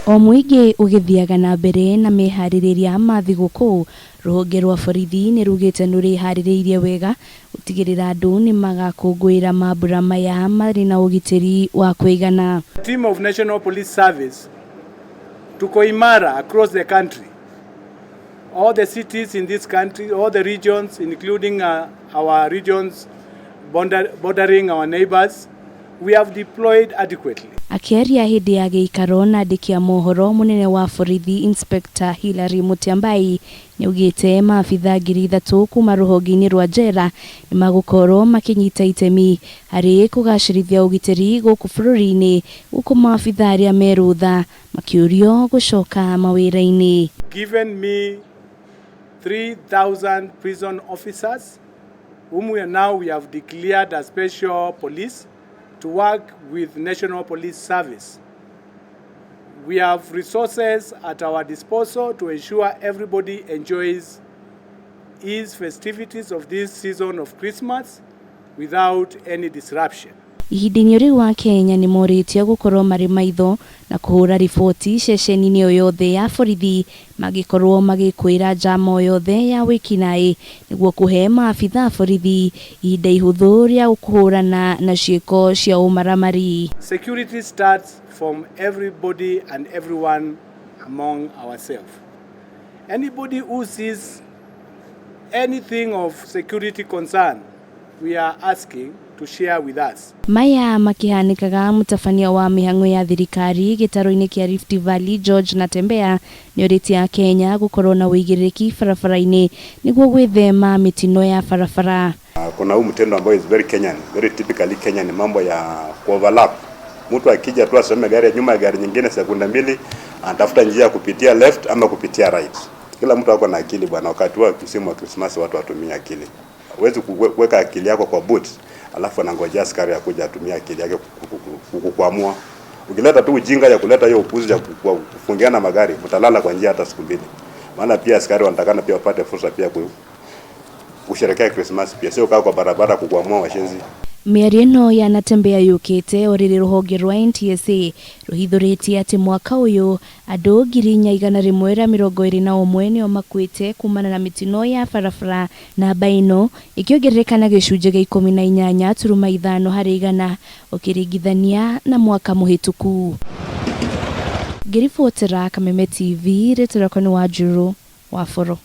O muingi ugithiaga na mbere na mehaririria ma thigukuu, ruhonge rwa borithi ni rugite nuriharireirie wega gutigirira andu ni magakungwira mambura maya mari na ugitiri wa kuigana. Team of National Police Service tuko imara across the country. All the cities in this country, all the regions, including our regions bordering our neighbors, we have deployed adequately. Akiaria hindi ya giikaro na andiki a mohoro, munene wa borithi Inspekta Hillary Mutyambai ni ugite maabithaa 3,000 kuma ruhonge-ini rwa njera ni magukorwo makinyita itemi hari kugacirithia ugitiri guku bururi-ini, guku maabithaa aria me rutha makiurio gucoka mawira-ini. Given me 3,000 prison officers whom we have declared as special police to work with National Police Service. We have resources at our disposal to ensure everybody enjoys these festivities of this season of Christmas without any disruption. Ihindini riu wa Kenya ni moritie gukorwo mari maitho na kuhura riboti ceceni-ini o yothe ya borithi magikorwo magikwira njama o yothe ya wikinai niguo kuhe maabithaa borithi ihinda ihuthu ria gukuhurana na ciiko cia umaramari. Security starts from everybody and everyone among ourselves. Anybody who sees anything of security concern, we are asking to share with us. Maya makihanikaga mutabania wa mihango ya thirikari gitaro-ini kia Rift Valley George Natembea nioritie Kenya gukorwo na uigiriki barabara-ini niguo gwithema mitino ya barabara. Kuna huu mtendo ambao is very Kenyan, very typically Kenyan, mambo ya overlap. Mtu akija tu asome gari ya nyuma ya gari nyingine sekunde mbili anatafuta njia kupitia left ama kupitia right. Kila mtu ako na akili bwana, wakati wa msimu wa Christmas watu watumia akili. Huwezi kuweka akili yako kwa boot alafu anangojea askari akuja atumia akili yake kukuamua. Ukileta tu ujinga ya kuleta hiyo upuzi ya kufungiana magari, mtalala kwa njia hata siku mbili. Maana pia askari wanatakana pia wapate fursa pia kusherehekea Christmas pia, sio kaa kwa barabara kukuamua washenzi. Miarino ya Natembea yukite oriri ruhonge rwa NTSA ruhithuritie ati mwaka uyu andu 121 nio makwite kumana na mitino ya barabara, na baino ikiongerekana gicunje gia 18.5 hari igana ukiringithania na mwaka muhituku. Ngiribotera Kameme TV, Retorokoni wa Juru wa Foro.